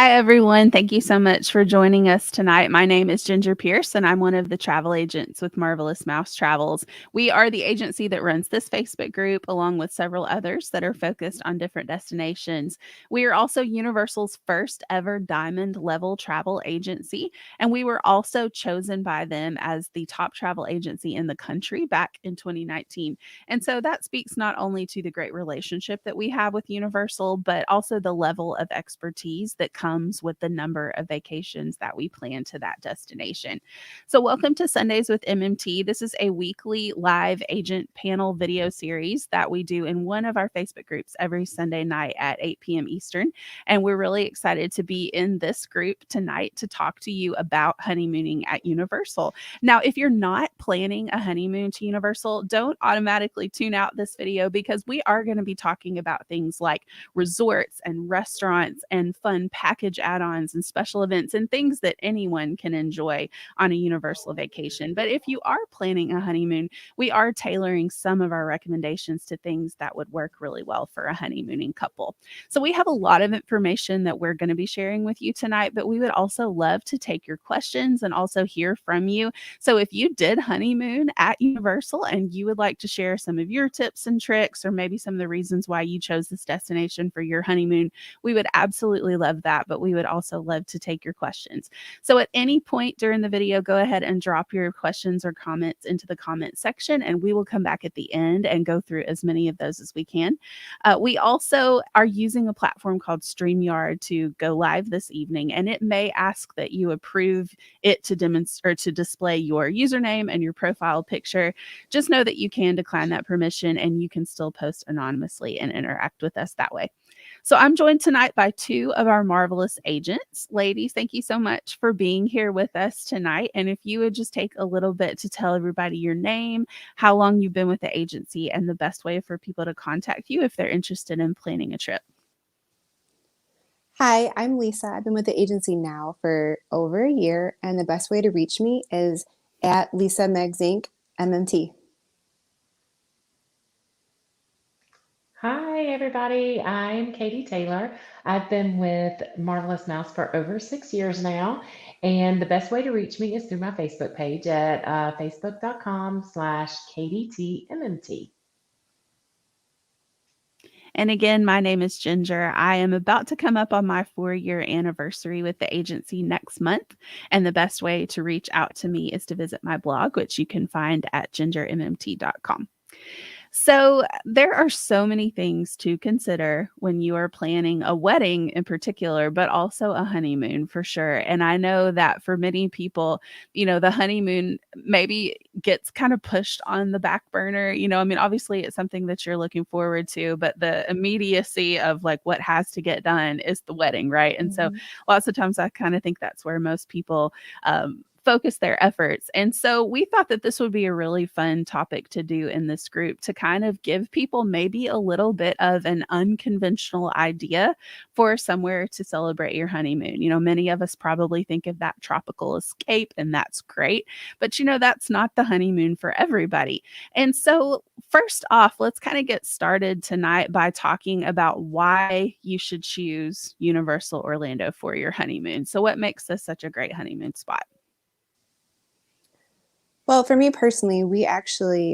Hi, everyone. Thank you so much for joining us tonight. My name is Ginger Pierce, and I'm one of the travel agents with Marvelous Mouse Travels. We are the agency that runs this Facebook group, along with several others that are focused on different destinations. We are also Universal's first ever diamond level travel agency, and we were also chosen by them as the top travel agency in the country back in 2019. And so that speaks not only to the great relationship that we have with Universal, but also the level of expertise that comes with the number of vacations that we plan to that destination. So, welcome to Sundays with MMT. This is a weekly live agent panel video series that we do in one of our Facebook groups every Sunday night at 8 p.m. Eastern. And we're really excited to be in this group tonight to talk to you about honeymooning at Universal. Now, if you're not planning a honeymoon to Universal, don't automatically tune out this video because we are going to be talking about things like resorts and restaurants and fun package add-ons and special events and things that anyone can enjoy on a Universal vacation. But if you are planning a honeymoon, we are tailoring some of our recommendations to things that would work really well for a honeymooning couple. So we have a lot of information that we're going to be sharing with you tonight, but we would also love to take your questions and also hear from you. So if you did honeymoon at Universal and you would like to share some of your tips and tricks, or maybe some of the reasons why you chose this destination for your honeymoon, we would absolutely love that. But we would also love to take your questions. So at any point during the video, go ahead and drop your questions or comments into the comment section, and we will come back at the end and go through as many of those as we can. We also are using a platform called StreamYard to go live this evening, and it may ask that you approve it to demonstrate or to display your username and your profile picture. Just know that you can decline that permission and you can still post anonymously and interact with us that way. So I'm joined tonight by two of our marvelous agents. Ladies, thank you so much for being here with us tonight. And if you would just take a little bit to tell everybody your name, how long you've been with the agency, and the best way for people to contact you if they're interested in planning a trip. Hi, I'm Lisa. I've been with the agency now for over a year, and the best way to reach me is at Lisa Megs Inc. MMT. Hi, everybody. I'm Katie Taylor. I've been with Marvelous Mouse for over 6 years now, and the best way to reach me is through my Facebook page at facebook.com/KDTMMT. And again, my name is Ginger. I am about to come up on my 4-year anniversary with the agency next month. And the best way to reach out to me is to visit my blog, which you can find at gingermmt.com. So, there are so many things to consider when you are planning a wedding in particular, but also a honeymoon for sure. And I know that for many people, the honeymoon maybe gets kind of pushed on the back burner. I mean, obviously it's something that you're looking forward to, but the immediacy of like what has to get done is the wedding, right? And so Mhm. lots of times I kind of think that's where most people focus their efforts. And so we thought that this would be a really fun topic to do in this group to kind of give people maybe a little bit of an unconventional idea for somewhere to celebrate your honeymoon. Many of us probably think of that tropical escape, and that's great. But that's not the honeymoon for everybody. And so, first off, let's kind of get started tonight by talking about why you should choose Universal Orlando for your honeymoon. So, what makes this such a great honeymoon spot? Well, for me personally,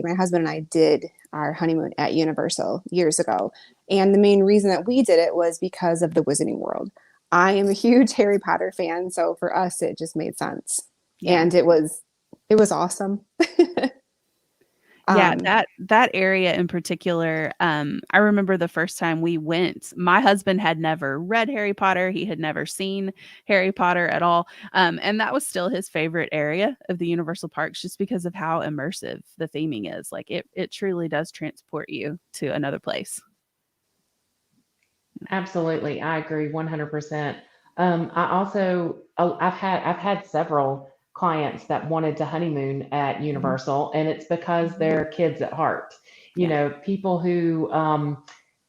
my husband and I did our honeymoon at Universal years ago. And the main reason that we did it was because of the Wizarding World. I am a huge Harry Potter fan, so for us, it just made sense. Yeah. And it was awesome. Yeah, Um, that area in particular, I remember the first time we went, my husband had never read Harry Potter, he had never seen Harry Potter at all, and that was still his favorite area of the Universal Parks just because of how immersive the theming is. Like, it truly does transport you to another place. Absolutely, I agree 100%. I've had several clients that wanted to honeymoon at Mhm. Universal, and it's because they're kids at heart. Yeah. People who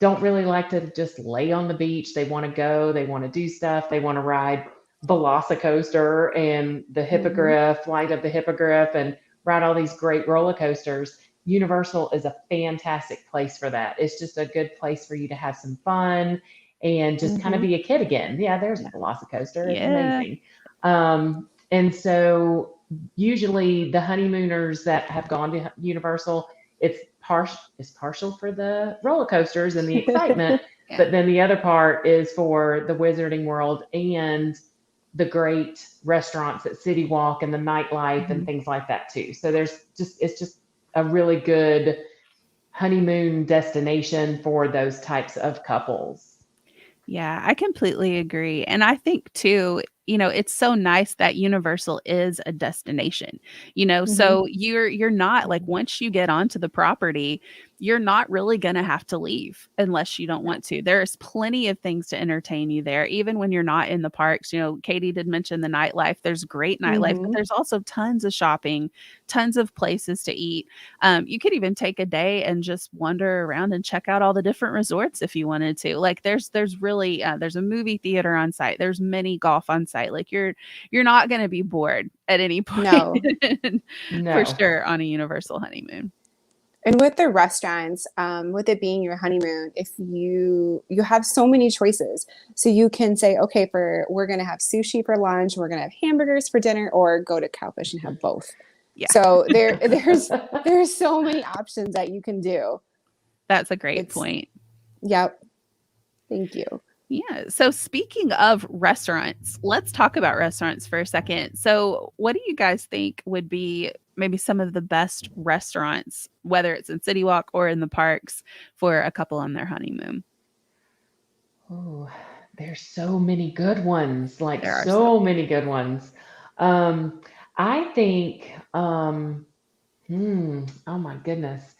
don't really like to just lay on the beach. They want to go, they want to do stuff, they want to ride Velocicoaster and the mhm. Hippogriff, Flight of the Hippogriff, and ride all these great roller coasters. Universal is a fantastic place for that. It's just a good place for you to have some fun and just kind of be a kid again. Yeah, there's a Velocicoaster. It's Yeah. amazing. And so usually the honeymooners that have gone to Universal, it's partial for the roller coasters and the excitement, Yeah. but then the other part is for the Wizarding World and the great restaurants at City Walk and the nightlife and things like that too. So it's just a really good honeymoon destination for those types of couples. Yeah, I completely agree. And I think too, it's so nice that Universal is a destination. So you're not like, once you get onto the property, you're not really going to have to leave unless you don't want to. There's plenty of things to entertain you there, even when you're not in the parks. Katie did mention the nightlife. There's great nightlife, but there's also tons of shopping, tons of places to eat. You could even take a day and just wander around and check out all the different resorts if you wanted to. Like there's really there's a movie theater on site. There's mini golf on site. Like you're not going to be bored at any point. No. For sure on a Universal honeymoon. And with the restaurants, with it being your honeymoon, if you have so many choices, so you can say, okay, we're going to have sushi for lunch, we're going to have hamburgers for dinner, or go to Cowfish and have both. Yeah. So there's so many options that you can do. That's a great point. Yep. Thank you. Yeah. So speaking of restaurants, let's talk about restaurants for a second. So what do you guys think would be maybe some of the best restaurants, whether it's in City Walk or in the parks, for a couple on their honeymoon? Oh, there's so many good ones, like There are so many good ones. I think, oh my goodness.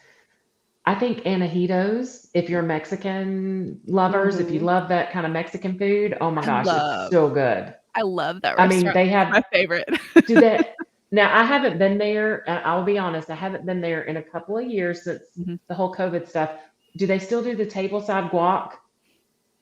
I think Antojitos, if you're Mexican lovers, if you love that kind of Mexican food, oh my gosh, it's so good. I love that I restaurant. mean, they It's have my favorite. do that. Now, I haven't been there. I'll be honest, I haven't been there in a couple of years since the whole COVID stuff. Do they still do the tableside guac?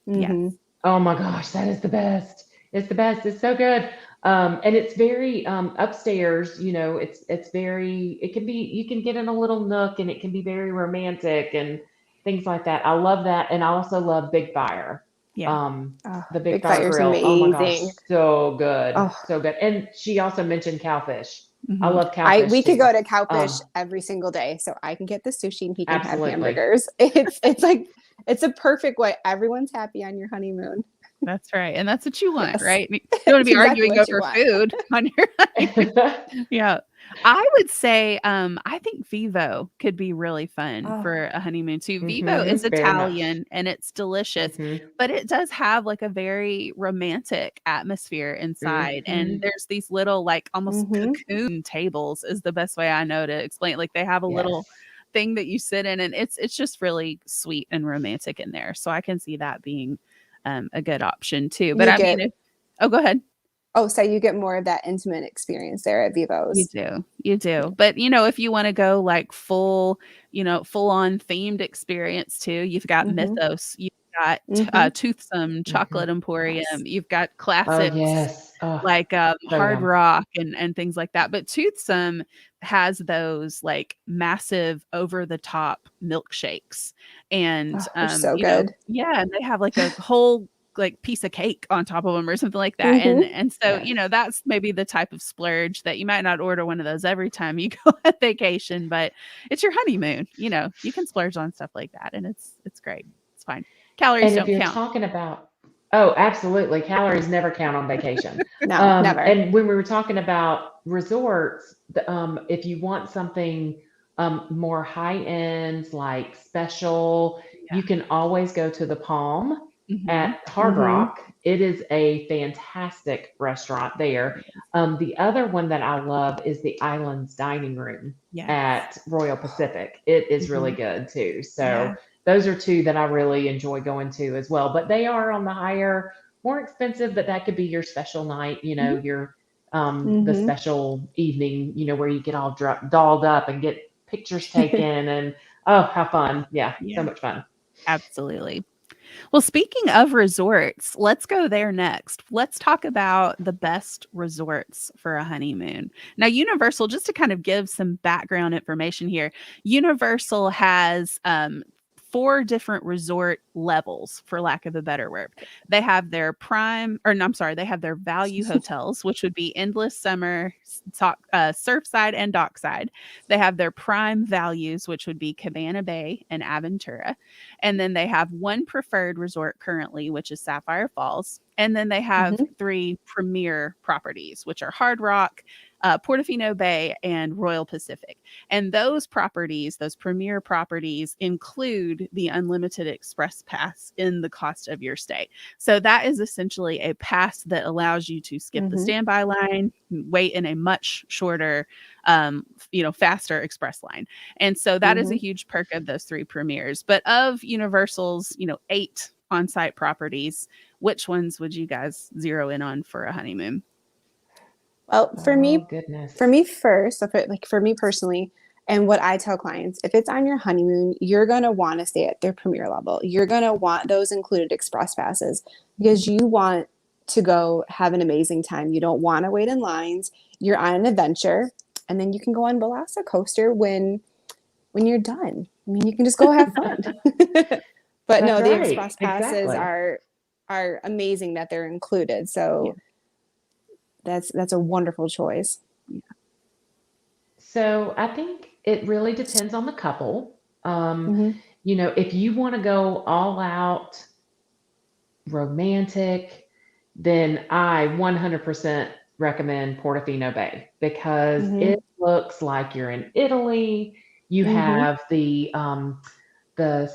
Yes. Oh my gosh, that is the best. It's the best. It's so good. And it's very upstairs, it's very, it can be, you can get in a little nook and it can be very romantic and things like that. I love that. And I also love Big Fire. Yeah. The Big Big Fire Fire's Grill. Oh my gosh, amazing. so good. Oh. So good. And she also mentioned Cowfish. I love Cowfish. We too. could go to Cowfish every single day, so I can get the sushi and he can Absolutely. have hamburgers. It's like, it's a perfect way. Everyone's happy on your honeymoon. That's right. And that's what you want, Yes. right? You don't want to be That's arguing exactly what you over want. food on your honeymoon. Yeah. I would say I think Vivo could be really fun for a honeymoon too. Vivo is Very much. Italian and it's delicious, but it does have like a very romantic atmosphere inside. And there's these little like almost cocoon tables is the best way I know to explain it. Like they have a little thing that you sit in and it's just really sweet and romantic in there. So I can see that being a good option too. But go ahead. Oh, so you get more of that intimate experience there at Vivo's. You do. But if you want to go like full on themed experience too, you've got Mythos, you've got Toothsome Chocolate Emporium, you've got classics like Hard Rock and things like that. But Toothsome has those like massive over the top milkshakes and they're so good. And they have like a whole like piece of cake on top of them or something like that. And so, that's maybe the type of splurge that you might not order one of those every time you go on vacation, but it's your honeymoon, you can splurge on stuff like that. And it's great. It's fine. Calories don't count. Talking about, oh, absolutely. Calories never count on vacation. No, never. And when we were talking about resorts, if you want something more high end, like special, you can always go to the Palm at Hard Rock. It is a fantastic restaurant there. The other one that I love is the Islands Dining Room at Royal Pacific. It is really good too. So those are two that I really enjoy going to as well. But they are on the higher, more expensive, but that could be your special night, your the special evening, where you get all dolled up and get pictures taken and how fun. Yeah, so much fun. Absolutely. Well, speaking of resorts, let's go there next. Let's talk about the best resorts for a honeymoon. Now, Universal, just to kind of give some background information here, Universal has 4 different resort levels, for lack of a better word. They have their prime, or no, I'm sorry, they have their value hotels, which would be Endless Summer, Surfside, and Dockside. They have their prime values, which would be Cabana Bay and Aventura. And then they have one preferred resort currently, which is Sapphire Falls. And then they have 3 premier properties, which are Hard Rock, Portofino Bay, and Royal Pacific. And those properties, those premier properties, include the unlimited express pass in the cost of your stay. So that is essentially a pass that allows you to skip the standby line, wait in a much shorter, faster express line. And so that is a huge perk of those 3 premiers. But of Universal's, 8 on-site properties, which ones would you guys zero in on for a honeymoon? Well, for me first, for me personally, and what I tell clients, if it's on your honeymoon, you're going to want to stay at their premier level. You're going to want those included express passes because you want to go have an amazing time. You don't want to wait in lines. You're on an adventure, and then you can go on Velocicoaster when you're done. I mean, you can just go have fun. But no, the express passes are amazing that they're included. So that's a wonderful choice. Yeah. So I think it really depends on the couple. If you want to go all out romantic, then I 100% recommend Portofino Bay because it looks like you're in Italy. You have the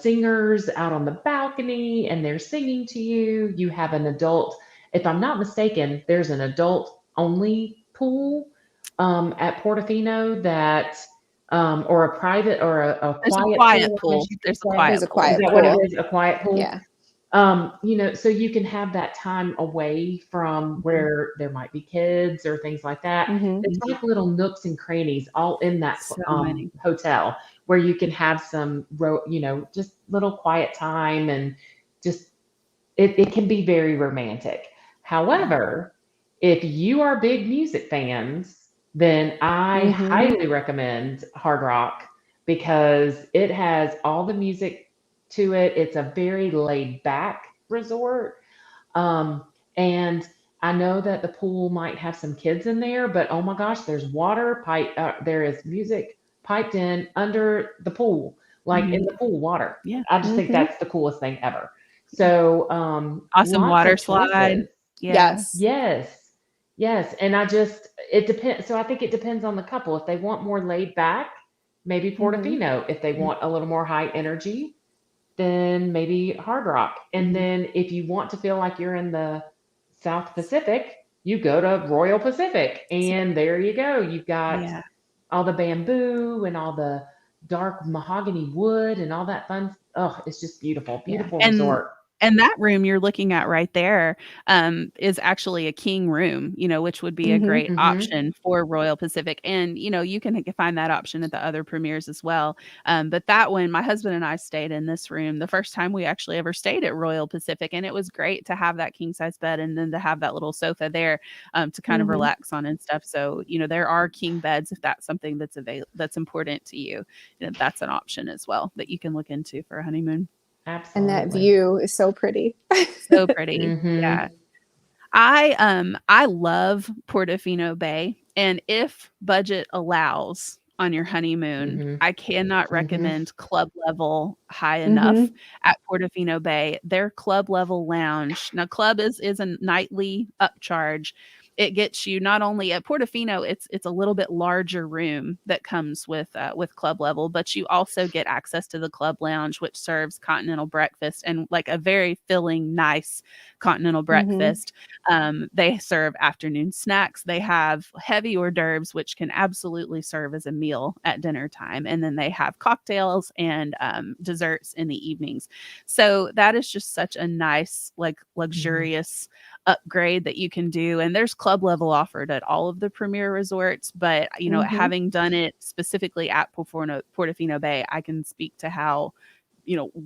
singers out on the balcony and they're singing to you. You have an adult, if I'm not mistaken, there's an adult only pool at Portofino that or a private or a quiet pool. There's a quiet pool. Is that what it is? A quiet pool? Yeah. So you can have that time away from where there might be kids or things like that. It's like little nooks and crannies all in that hotel where you can have some, just little quiet time and just, it can be very romantic. However, if you are big music fans, then I highly recommend Hard Rock because it has all the music to it. It's a very laid back resort. And I know that the pool might have some kids in there, but oh my gosh, there's there is music piped in under the pool, like in the pool water. Yeah. I just think that's the coolest thing ever. So, awesome water slide. Yes. And it depends. So I think it depends on the couple. If they want more laid back, maybe Portofino. If they want a little more high energy, then maybe Hard Rock. And then if you want to feel like you're in the South Pacific, you go to Royal Pacific. And there you go. You've got all the bamboo and all the dark mahogany wood and all that fun. Oh, it's just beautiful. Beautiful resort. And that room you're looking at right there is actually a king room, which would be a great option for Royal Pacific. And, you can find that option at the other premieres as well. But that one, my husband and I stayed in this room the first time we actually ever stayed at Royal Pacific. And it was great to have that king size bed and then to have that little sofa there to kind of relax on and stuff. So, there are king beds if that's something that's important to you. That's an option as well that you can look into for a honeymoon. Absolutely. And that view is so pretty. So pretty. Yeah. I love Portofino Bay. And if budget allows on your honeymoon, I cannot recommend club level high enough at Portofino Bay. Their club level lounge. Now club is a nightly upcharge. It gets you not only at Portofino, it's a little bit larger room that comes with club level, but you also get access to the club lounge, which serves continental breakfast and like a very filling, nice continental breakfast. They serve afternoon snacks. They have heavy hors d'oeuvres, which can absolutely serve as a meal at dinner time. And then they have cocktails and desserts in the evenings. So that is just such a nice, like luxurious upgrade that you can do. And there's club level offered at all of the premier resorts, but having done it specifically at Portofino Bay, I can speak to how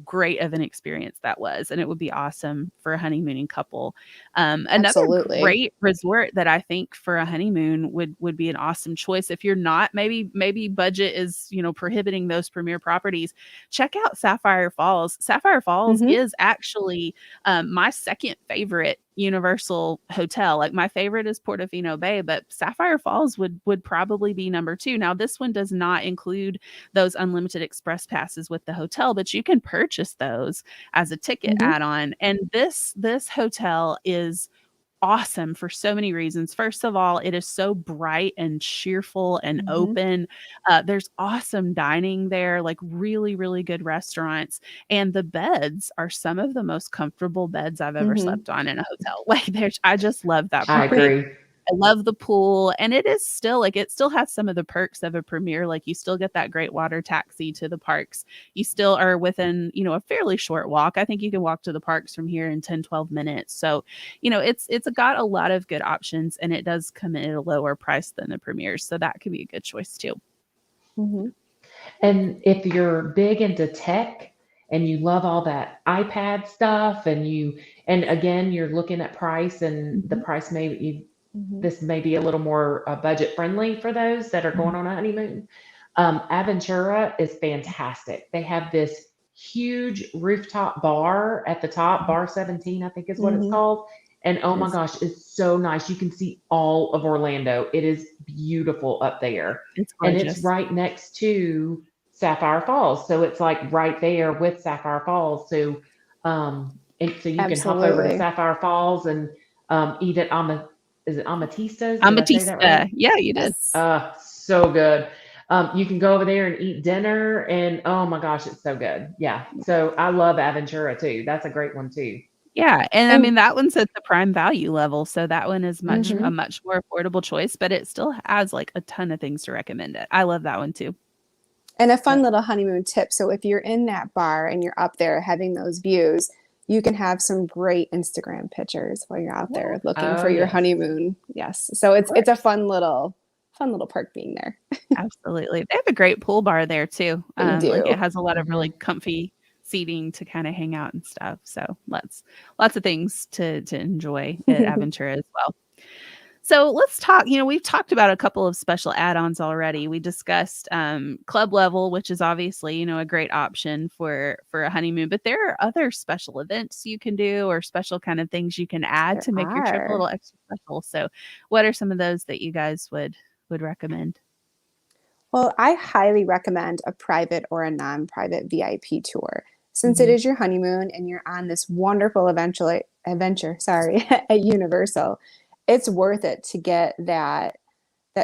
great of an experience that was. And it would be awesome for a honeymooning couple. Another Absolutely. great resort that I think for a honeymoon would be an awesome choice. If you're not, maybe budget is, prohibiting those premier properties, check out Sapphire Falls. Sapphire Falls is actually my second favorite Universal hotel. Like my favorite is Portofino Bay, but Sapphire Falls would probably be number 2. Now this one does not include those unlimited express passes with the hotel, but you can purchase those as a ticket add-on. And this hotel is awesome for so many reasons. First of all, it is so bright and cheerful and open. There's awesome dining there, like really, really good restaurants. And the beds are some of the most comfortable beds I've ever slept on in a hotel. Like I just love that I property. agree. I love the pool, and it is still it still has some of the perks of a premier. Like you still get that great water taxi to the parks. You still are within, a fairly short walk. I think you can walk to the parks from here in 10, 12 minutes. So, it's got a lot of good options, and it does come in at a lower price than the premiers. So that could be a good choice too. And if you're big into tech and you love all that iPad stuff and again, you're looking at price and the price this may be a little more budget friendly for those that are going on a honeymoon. Aventura is fantastic. They have this huge rooftop bar at the top, bar 17, I think is what it's called. And oh my gosh, it's so nice. You can see all of Orlando. It is beautiful up there. And it's right next to Sapphire Falls. So it's like right there with Sapphire Falls. So, and so you can hop over to Sapphire Falls and eat at is it Amatista's? Did I say that right? Yeah, you did. So good. You can go over there and eat dinner, and oh my gosh, it's so good. Yeah. So I love Aventura too. That's a great one too. Yeah, and I mean that one's at the prime value level, so that one is a much more affordable choice, but it still has like a ton of things to recommend it. I love that one too. And a fun little honeymoon tip. So if you're in that bar and you're up there having those views, you can have some great Instagram pictures while you're out there looking for your honeymoon. Yes. So it's a fun little perk being there. Absolutely. They have a great pool bar there too. They do. Like it has a lot of really comfy seating to kind of hang out and stuff. So lots of things to enjoy at Aventura as well. So let's talk, we've talked about a couple of special add-ons already. We discussed club level, which is obviously, a great option for a honeymoon, but there are other special events you can do or special kind of things you can add to make your trip a little extra special. So what are some of those that you guys would recommend? Well, I highly recommend a private or a non-private VIP tour. Since it is your honeymoon and you're on this wonderful adventure, at Universal, it's worth it to get that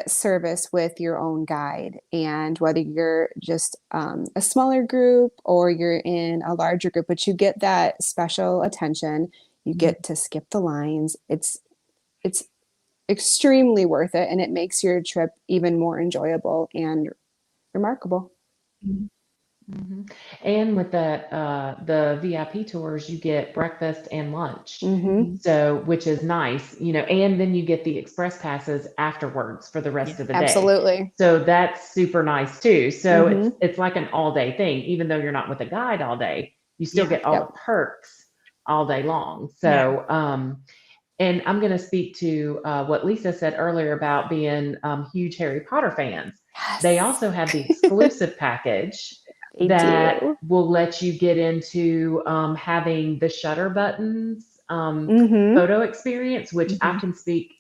service with your own guide. And whether you're just a smaller group or you're in a larger group, but you get that special attention, you get to skip the lines. It's extremely worth it, and it makes your trip even more enjoyable and remarkable. And with that, the VIP tours, you get breakfast and lunch, so which is nice, and then you get the express passes afterwards for the rest of the day. Absolutely. So that's super nice too. So it's like an all day thing, even though you're not with a guide all day, you still get all the perks all day long. So, and I'm going to speak to what Lisa said earlier about being huge Harry Potter fans. Yes. They also have the exclusive package that will let you get into having the shutter buttons photo experience, which I can speak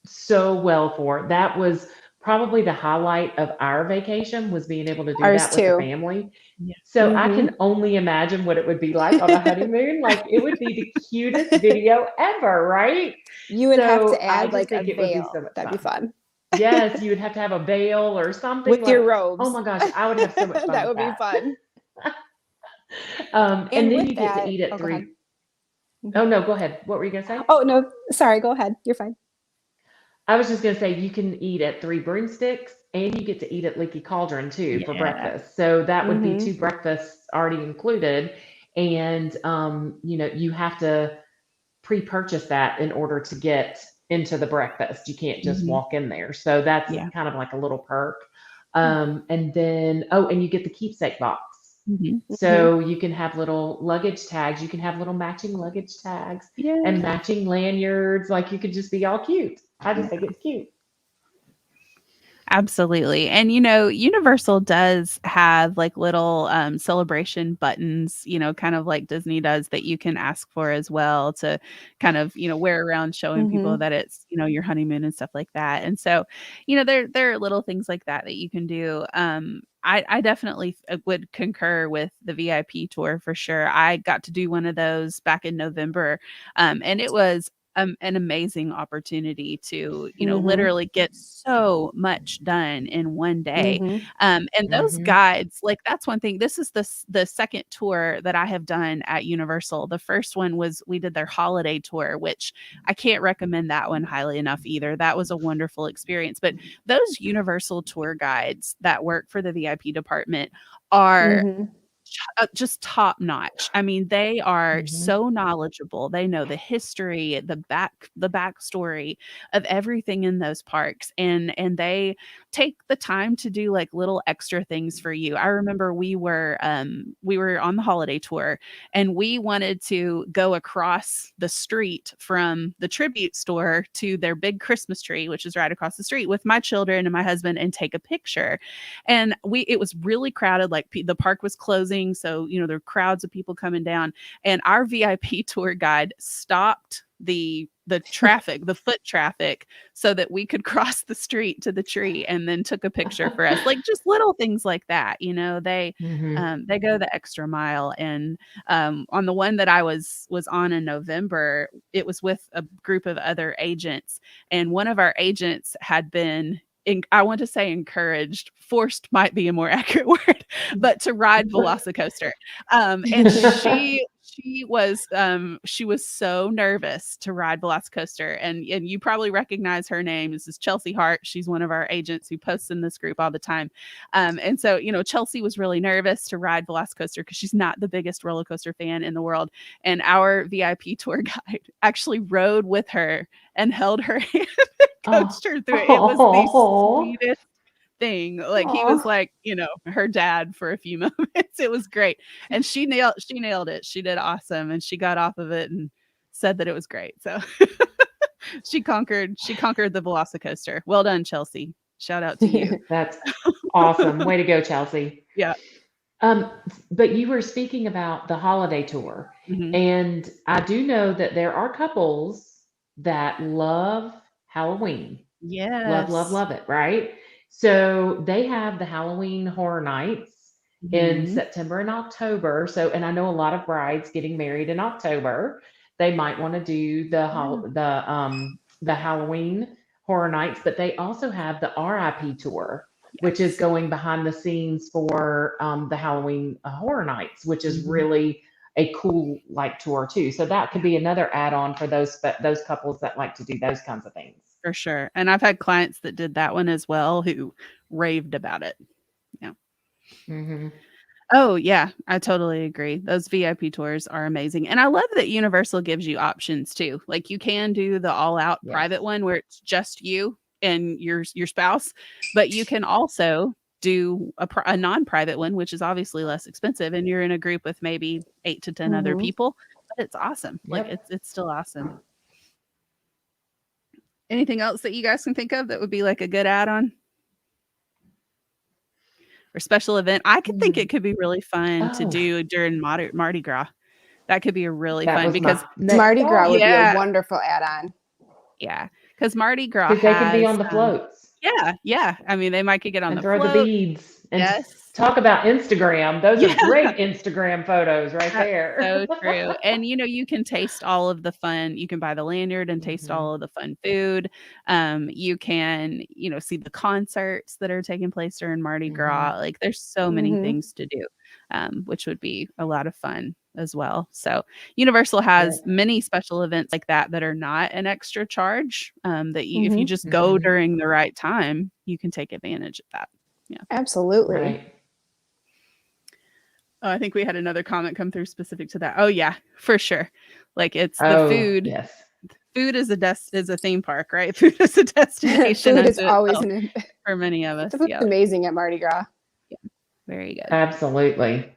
so well for. That was probably the highlight of our vacation, was being able to do that with the family. So I can only imagine what it would be like on a honeymoon. Like it would be the cutest video ever, right? You would have to add like a veil. That'd be fun. Yes, you would have to have a veil or something with your robes. Oh my gosh, I would have so much fun. That would be fun. And then you get to eat at 3. Oh no, go ahead. What were you gonna say? Oh no, sorry. Go ahead. You're fine. I was just gonna say you can eat at 3 Broomsticks, and you get to eat at Leaky Cauldron too for breakfast. So that would be 2 breakfasts already included, and you have to pre-purchase that in order to get into the breakfast. You can't just walk in there. So that's kind of like a little perk. And then, and you get the keepsake box. So you can have little luggage tags. You can have little matching luggage tags and matching lanyards. Like you could just be all cute. I just think it's cute. Absolutely. And, Universal does have like little celebration buttons, kind of like Disney does, that you can ask for as well, to kind of, wear around, showing people that it's, your honeymoon and stuff like that. And so, there are little things like that that you can do. I definitely would concur with the VIP tour for sure. I got to do one of those back in November, and it was an amazing opportunity to, literally get so much done in one day. And those guides, like, that's one thing. This is the second tour that I have done at Universal. The first one was, we did their holiday tour, which I can't recommend that one highly enough either. That was a wonderful experience. But those Universal tour guides that work for the VIP department are just top notch. I mean, they are so knowledgeable. They know the history, the backstory of everything in those parks, and they take the time to do like little extra things for you. I remember we were on the holiday tour, and we wanted to go across the street from the tribute store to their big Christmas tree, which is right across the street, with my children and my husband, and take a picture. And it was really crowded, like the park was closing. So, there were crowds of people coming down, and our VIP tour guide stopped the traffic, the foot traffic, so that we could cross the street to the tree, and then took a picture for us. Like, just little things like that, they go the extra mile. And on the one that I was on in November, it was with a group of other agents, and one of our agents had been, I want to say encouraged, forced might be a more accurate word, but to ride Velocicoaster. And she was so nervous to ride Velocicoaster. And you probably recognize her name. This is Chelsea Hart. She's one of our agents who posts in this group all the time. And so, Chelsea was really nervous to ride Velocicoaster because she's not the biggest roller coaster fan in the world. And our VIP tour guide actually rode with her and held her hand and coached her through it. It was the sweetest thing. Like, he was like, her dad for a few moments. It was great. And she nailed it. She did awesome. And she got off of it and said that it was great. So she conquered the Velocicoaster. Well done, Chelsea. Shout out to you. That's awesome. Way to go, Chelsea. Yeah. But you were speaking about the holiday tour, and I do know that there are couples that love Halloween. Yes. Love it, right? So they have the Halloween Horror Nights in September and October. So, and I know a lot of brides getting married in October. They might want to do the Halloween Horror Nights, but they also have the RIP tour, which is going behind the scenes for the Halloween Horror Nights, which is really a cool tour too. So that could be another add-on for those couples that like to do those kinds of things. For sure. And I've had clients that did that one as well who raved about it. Yeah. Oh, yeah. I totally agree. Those VIP tours are amazing. And I love that Universal gives you options too. Like, you can do the all-out private one where it's just you and your spouse, but you can also do a non-private one, which is obviously less expensive, and you're in a group with maybe 8 to 10 other people. But it's awesome. Like, it's still awesome. Anything else that you guys can think of that would be like a good add-on or special event? I could think it could be really fun to do during Mardi Gras. That could be a really fun, because Mardi Gras would be a wonderful add-on. Yeah, because Mardi Gras, because they could be on the floats. Yeah. I mean, they might could get on and the throw float. The beads. And talk about Instagram. Those are great Instagram photos right there. So true. And, you can taste all of the fun. You can buy the lanyard and taste all of the fun food. You can, see the concerts that are taking place during Mardi Gras. Like, there's so many things to do, which would be a lot of fun as well. So Universal has many special events like that are not an extra charge, that you, if you just go during the right time, you can take advantage of that. Yeah, absolutely. Right. Oh, I think we had another comment come through specific to that. Oh yeah, for sure. Like, it's the food. Yes. Food is a theme park, right? Food is a destination. Food is always for many of us. It's amazing at Mardi Gras. Yeah, very good. Absolutely.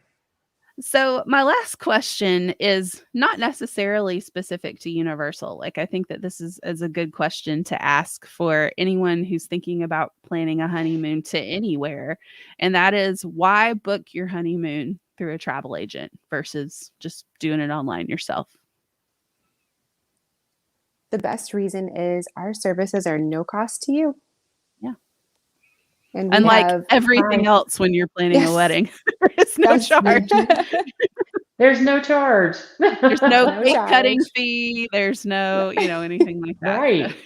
So my last question is not necessarily specific to Universal. Like I think that this is a good question to ask for anyone who's thinking about planning a honeymoon to anywhere. And that is, why book your honeymoon through a travel agent versus just doing it online yourself? The best reason is our services are no cost to you. Yeah. And we Unlike have everything else when you're planning a wedding, there is no charge. There's no charge. There's no No cake charge. cutting fee. There's no, anything like that. Right.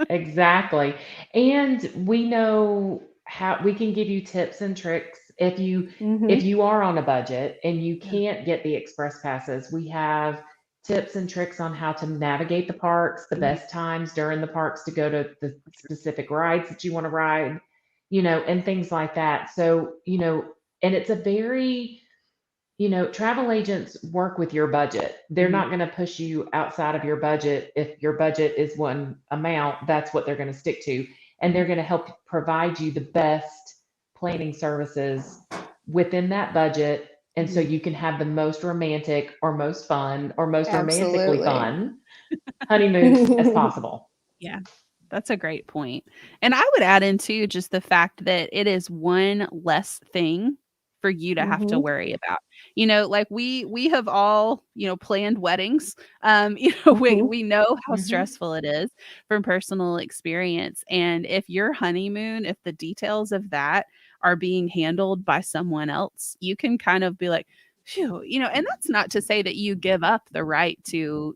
Exactly. And we know how we can give you tips and tricks if you are on a budget and you can't get the express passes. We have tips and tricks on how to navigate the parks, the best times during the parks to go to the specific rides that you want to ride, and things like that. So, and it's a very, travel agents work with your budget. They're not going to push you outside of your budget. If your budget is one amount, that's what they're going to stick to. And they're going to help provide you the best planning services within that budget. And so you can have the most romantic or most fun or most romantically fun honeymoon as possible. Yeah, that's a great point. And I would add in too just the fact that it is one less thing for you to have to worry about. Like we have all, planned weddings. We know how stressful it is from personal experience. And if your honeymoon, if the details of that are being handled by someone else, you can kind of be like, phew, and that's not to say that you give up the right to,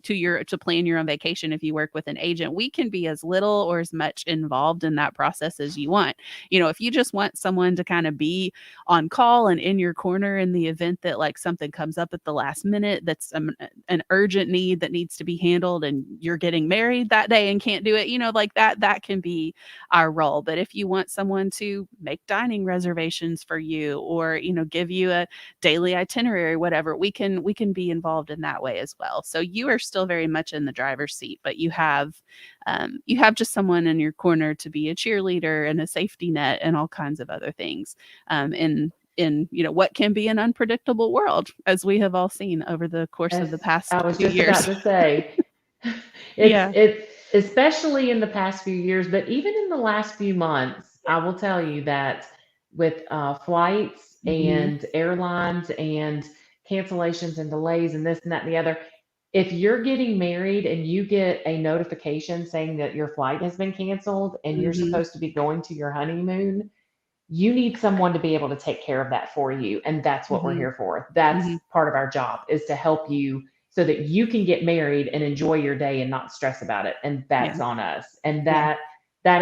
to plan your own vacation. If you work with an agent, we can be as little or as much involved in that process as you want. If you just want someone to kind of be on call and in your corner in the event that like something comes up at the last minute, that's an urgent need that needs to be handled, and you're getting married that day and can't do it, like that can be our role. But if you want someone to make dining reservations for you, or, give you a daily itinerary, whatever, we can be involved in that way as well. So you are still very much in the driver's seat, but you have just someone in your corner to be a cheerleader and a safety net and all kinds of other things, in what can be an unpredictable world, as we have all seen over the course of the past I was few just years. about to say, it's especially in the past few years, but even in the last few months, I will tell you that with flights and airlines and cancellations and delays and this and that and the other, if you're getting married and you get a notification saying that your flight has been canceled and you're supposed to be going to your honeymoon, you need someone to be able to take care of that for you. And that's what we're here for. That's part of our job, is to help you so that you can get married and enjoy your day and not stress about it. And that's on us. And that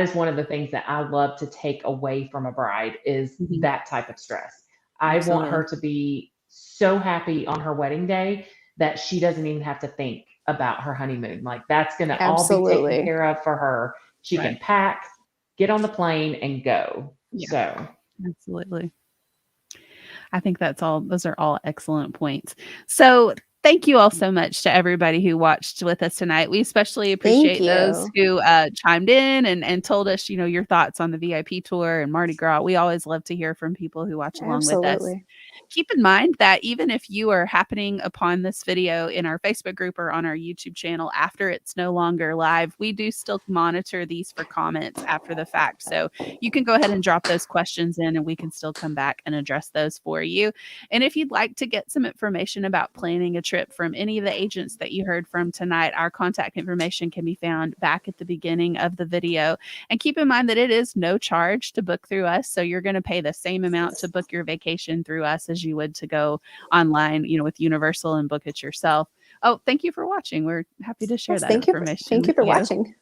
is one of the things that I love to take away from a bride, is that type of stress. I want her to be so happy on her wedding day that she doesn't even have to think about her honeymoon. Like, that's going to all be taken care of for her. She can pack, get on the plane, and go. So absolutely. I think those are all excellent points. So thank you all so much to everybody who watched with us tonight. We especially appreciate those who chimed in and told us, your thoughts on the VIP tour and Mardi Gras. We always love to hear from people who watch along with us. Keep in mind that even if you are happening upon this video in our Facebook group or on our YouTube channel after it's no longer live, we do still monitor these for comments after the fact. So you can go ahead and drop those questions in, and we can still come back and address those for you. And if you'd like to get some information about planning a trip from any of the agents that you heard from tonight, our contact information can be found back at the beginning of the video. And keep in mind that it is no charge to book through us. So you're going to pay the same amount to book your vacation through us as you would to go online, with Universal and book it yourself. Oh, thank you for watching. We're happy to share that information. Thank you for watching.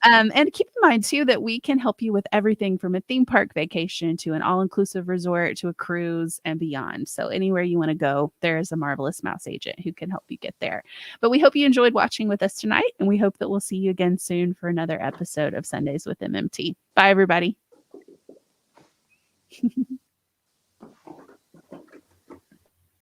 And keep in mind too that we can help you with everything from a theme park vacation to an all-inclusive resort to a cruise and beyond. So anywhere you want to go, there is a Marvelous Mouse agent who can help you get there. But we hope you enjoyed watching with us tonight, and we hope that we'll see you again soon for another episode of Sundays with MMT. Bye, everybody.